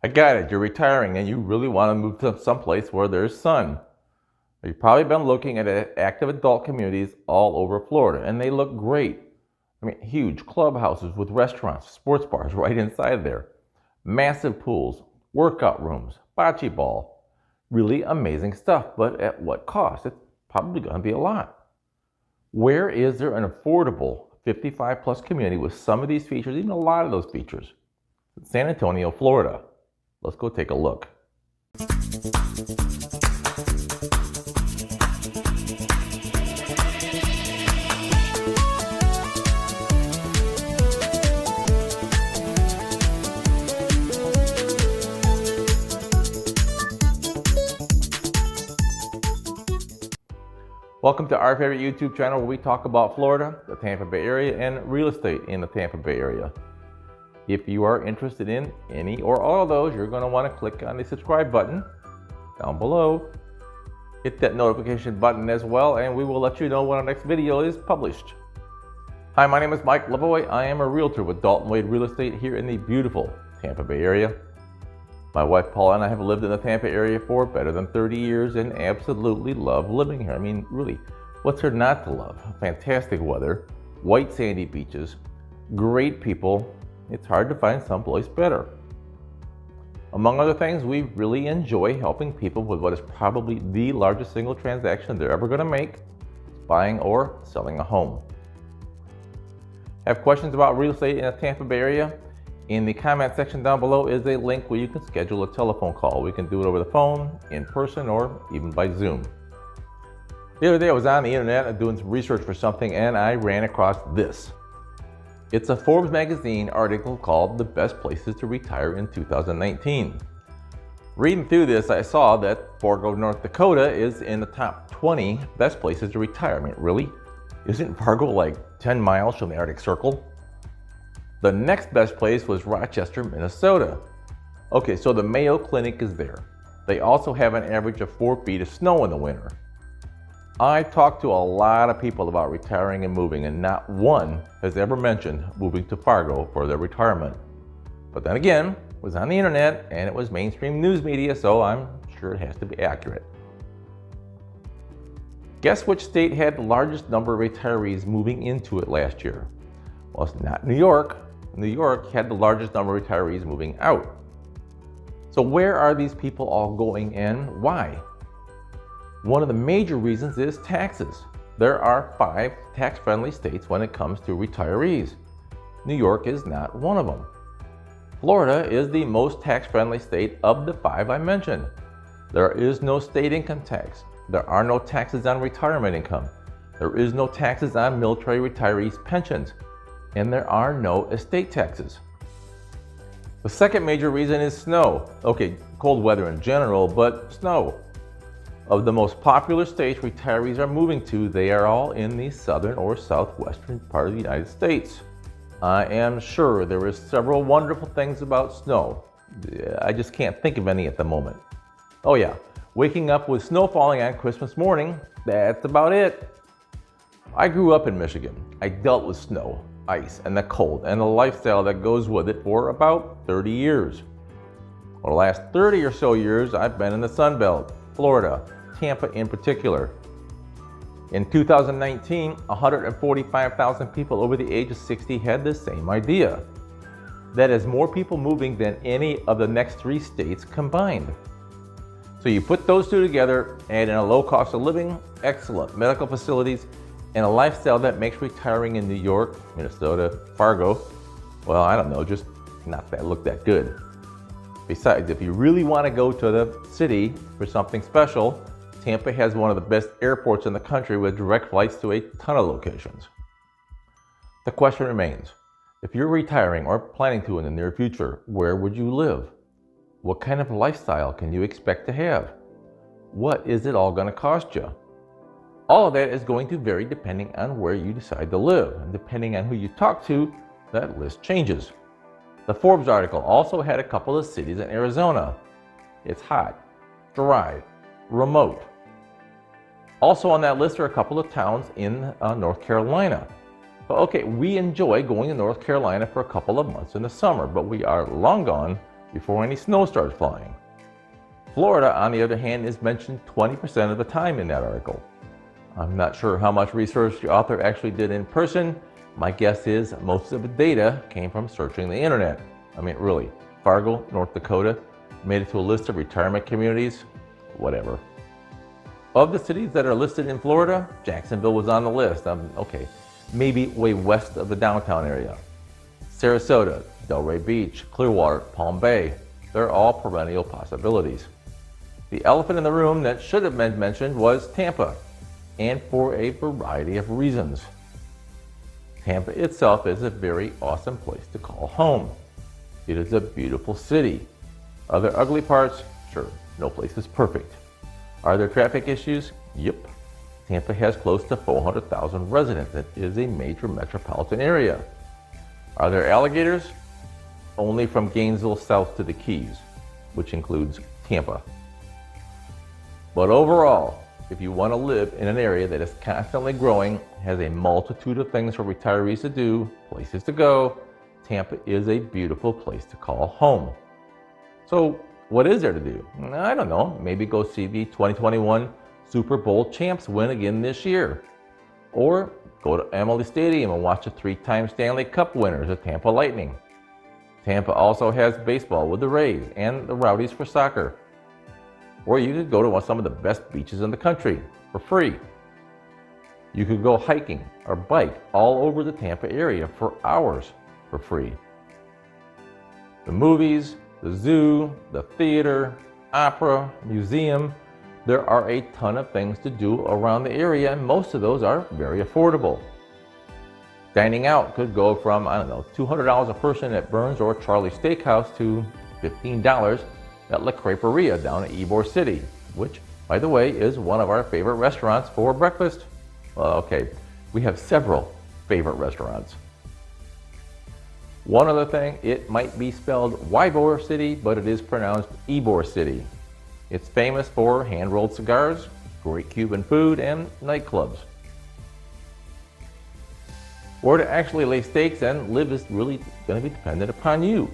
I got it, you're retiring and you really want to move to someplace where there's sun. You've probably been looking at active adult communities all over Florida, and they look great. I mean, huge clubhouses with restaurants, sports bars right inside there, massive pools, workout rooms, bocce ball. Really amazing stuff, but at what cost? It's probably going to be a lot. Where is there an affordable 55 plus community with some of these features, even a lot of those features? It's San Antonio, Florida. Let's go take a look. Welcome to our favorite YouTube channel where we talk about Florida, the Tampa Bay area, and real estate in the Tampa Bay area. If you are interested in any or all of those, you're going to want to click on the subscribe button down below. Hit that notification button as well, and we will let you know when our next video is published. Hi, my name is Mike Lavoie. I am a realtor with Dalton Wade Real Estate here in the beautiful Tampa Bay area. My wife Paula and I have lived in the Tampa area for better than 30 years and absolutely love living here. I mean, really, what's there not to love? Fantastic weather, white sandy beaches, great people. It's hard to find someplace better. Among other things, we really enjoy helping people with what is probably the largest single transaction they're ever going to make, buying or selling a home. Have questions about real estate in the Tampa Bay area? In the comment section down below is a link where you can schedule a telephone call. We can do it over the phone, in person, or even by Zoom. The other day I was on the internet doing some research for something and I ran across this. It's a Forbes magazine article called The Best Places to Retire in 2019. Reading through this, I saw that Fargo, North Dakota is in the top 20 best places to retire. I mean, really? Isn't Fargo like 10 miles from the Arctic Circle? The next best place was Rochester, Minnesota. Okay, so the Mayo Clinic is there. They also have an average of 4 feet of snow in the winter. I talked to a lot of people about retiring and moving, and not one has ever mentioned moving to Fargo for their retirement. But then again, it was on the internet and it was mainstream news media, so I'm sure it has to be accurate. Guess which state had the largest number of retirees moving into it last year? Well, it's not New York. New York had the largest number of retirees moving out. So where are these people all going and why? One of the major reasons is taxes. There are 5 tax-friendly states when it comes to retirees. New York is not one of them. Florida is the most tax-friendly state of the 5 I mentioned. There is no state income tax. There are no taxes on retirement income. There is no taxes on military retirees' pensions. And there are no estate taxes. The second major reason is snow. Okay, cold weather in general, but snow. Of the most popular states retirees are moving to, they are all in the southern or southwestern part of the United States. I am sure there is several wonderful things about snow. I just can't think of any at the moment. Oh yeah, waking up with snow falling on Christmas morning, that's about it. I grew up in Michigan. I dealt with snow, ice, and the cold, and the lifestyle that goes with it for about 30 years. For the last 30 or so years, I've been in the Sun Belt, Florida, Tampa in particular. In 2019, 145,000 people over the age of 60 had the same idea. That is more people moving than any of the next 3 states combined. So you put those two together, add in a low cost of living, excellent medical facilities, and a lifestyle that makes retiring in New York, Minnesota, Fargo, well, I don't know, just not look that good. Besides, if you really want to go to the city for something special, Tampa has one of the best airports in the country with direct flights to a ton of locations. The question remains, if you're retiring or planning to in the near future, where would you live? What kind of lifestyle can you expect to have? What is it all going to cost you? All of that is going to vary depending on where you decide to live, and depending on who you talk to, that list changes. The Forbes article also had a couple of cities in Arizona. It's hot, dry, remote. Also on that list are a couple of towns in North Carolina. Okay, we enjoy going to North Carolina for a couple of months in the summer, but we are long gone before any snow starts flying. Florida, on the other hand, is mentioned 20% of the time in that article. I'm not sure how much research the author actually did in person. My guess is most of the data came from searching the internet. I mean, really, Fargo, North Dakota, made it to a list of retirement communities, whatever. Of the cities that are listed in Florida, Jacksonville was on the list. Okay, maybe way west of the downtown area. Sarasota, Delray Beach, Clearwater, Palm Bay, they're all perennial possibilities. The elephant in the room that should have been mentioned was Tampa, and for a variety of reasons. Tampa itself is a very awesome place to call home. It is a beautiful city. Are there ugly parts? Sure, no place is perfect. Are there traffic issues? Yep. Tampa has close to 400,000 residents. It is a major metropolitan area. Are there alligators? Only from Gainesville south to the Keys, which includes Tampa. But overall, if you want to live in an area that is constantly growing, has a multitude of things for retirees to do, places to go, Tampa is a beautiful place to call home. So what is there to do? I don't know. Maybe go see the 2021 Super Bowl champs win again this year. Or go to Emily Stadium and watch the 3-time Stanley Cup winners, the Tampa Lightning. Tampa also has baseball with the Rays and the Rowdies for soccer. Or you could go to some of the best beaches in the country for free. You could go hiking or bike all over the Tampa area for hours for free. The movies, the zoo, the theater, opera, museum, there are a ton of things to do around the area, and most of those are very affordable. Dining out could go from, $200 a person at Burns or Charlie's Steakhouse to $15 at La Creperia down in Ybor City, which, by the way, is one of our favorite restaurants for breakfast. Well, okay, we have several favorite restaurants. One other thing, it might be spelled Ybor City, but it is pronounced Ybor City. It's famous for hand-rolled cigars, great Cuban food, and nightclubs. Where to actually lay stakes and live is really going to be dependent upon you.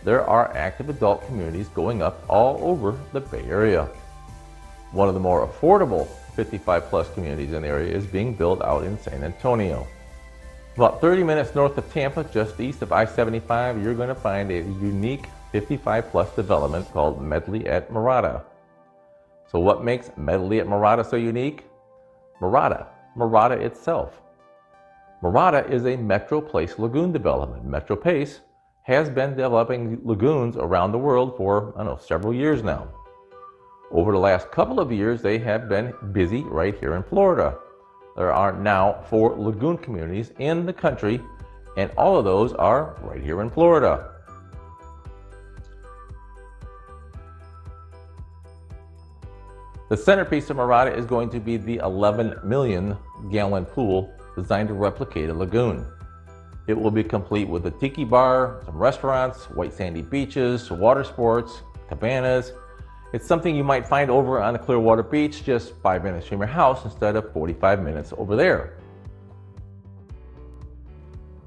There are active adult communities going up all over the Bay Area. One of the more affordable 55-plus communities in the area is being built out in San Antonio. About 30 minutes north of Tampa, just east of I-75, you're going to find a unique 55-plus development called Medley at Mirada. So what makes Medley at Mirada so unique? Mirada itself. Mirada is a Metro-Place lagoon development. Metro-Place has been developing lagoons around the world for, several years now. Over the last couple of years, they have been busy right here in Florida. There are now 4 lagoon communities in the country, and all of those are right here in Florida. The centerpiece of Mirada is going to be the 11 million gallon pool designed to replicate a lagoon. It will be complete with a tiki bar, some restaurants, white sandy beaches, water sports, cabanas. It's something you might find over on the Clearwater Beach, just 5 minutes from your house instead of 45 minutes over there.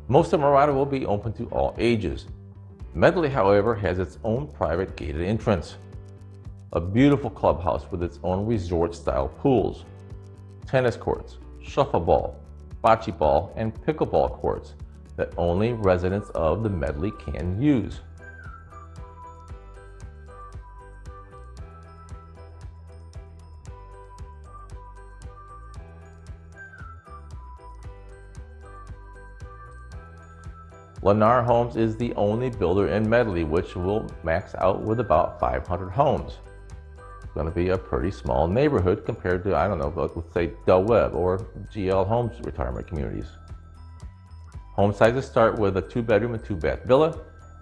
Most of Mirada will be open to all ages. Medley, however, has its own private gated entrance. A beautiful clubhouse with its own resort-style pools, tennis courts, shuffleboard, bocce ball, and pickleball courts that only residents of the Medley can use. Lennar Homes is the only builder in Medley which will max out with about 500 homes. It's going to be a pretty small neighborhood compared to, let's say Del Webb or GL Homes retirement communities. Home sizes start with a 2-bedroom and 2-bath villa.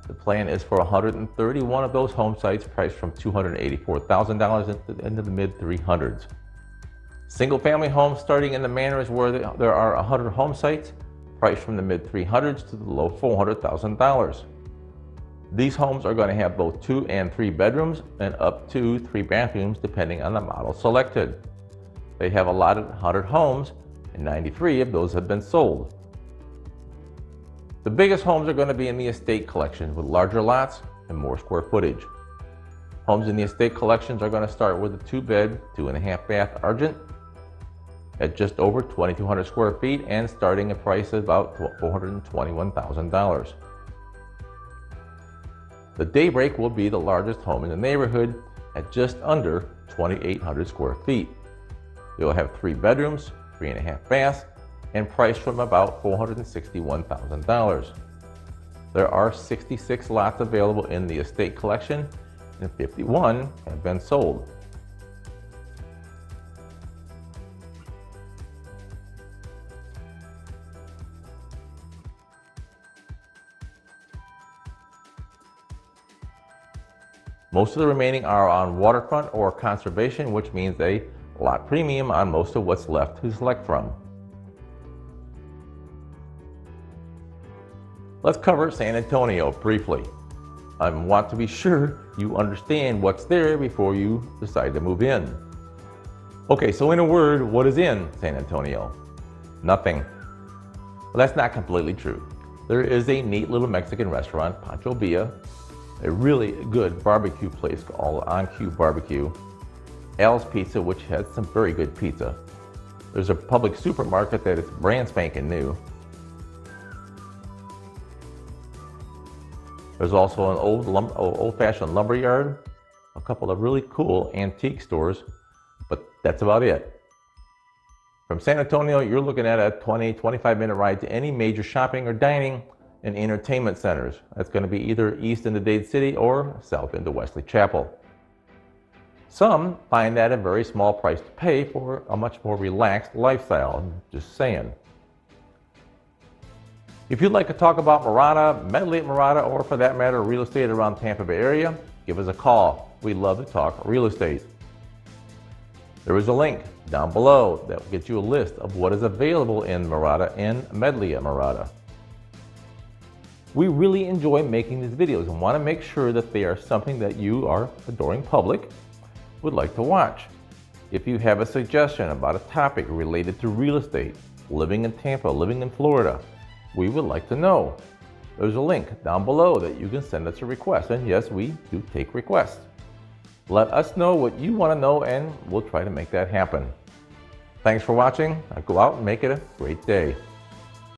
The plan is for 131 of those home sites priced from $284,000 into the mid-300s. Single-family homes starting in the manor is where there are 100 home sites priced from the mid-300s to the low $400,000. These homes are going to have both 2 and 3 bedrooms and up to 3 bathrooms depending on the model selected. They have allotted 100 homes and 93 of those have been sold. The biggest homes are going to be in the estate collection with larger lots, and more square footage. Homes in the estate collections are going to start with a 2-bed, 2.5-bath Argent at just over 2,200 square feet and starting at price of about $421,000. The Daybreak will be the largest home in the neighborhood at just under 2,800 square feet. It will have 3 bedrooms, 3.5 baths, and priced from about $461,000. There are 66 lots available in the estate collection, and 51 have been sold. Most of the remaining are on waterfront or conservation, which means a lot premium on most of what's left to select from. Let's cover San Antonio briefly. I want to be sure you understand what's there before you decide to move in. Okay, so in a word, what is in San Antonio? Nothing. Well, that's not completely true. There is a neat little Mexican restaurant, Pancho Villa, a really good barbecue place called On Cue Barbecue, Al's Pizza, which has some very good pizza. There's a public supermarket that is brand spanking new. There's also an old-fashioned lumber yard, a couple of really cool antique stores, but that's about it. From San Antonio, you're looking at a 20-25 minute ride to any major shopping or dining and entertainment centers. That's going to be either east into Dade City or south into Wesley Chapel. Some find that a very small price to pay for a much more relaxed lifestyle. I'm just saying. If you'd like to talk about Mirada, Medley at Mirada, or for that matter, real estate around Tampa Bay area, give us a call. We love to talk real estate. There is a link down below that will get you a list of what is available in Mirada and Medley at Mirada. We really enjoy making these videos and want to make sure that they are something that you, our adoring public, would like to watch. If you have a suggestion about a topic related to real estate, living in Tampa, living in Florida, we would like to know. There's a link down below that you can send us a request, and yes, we do take requests. Let us know what you want to know and we'll try to make that happen. Thanks for watching. Now go out and make it a great day.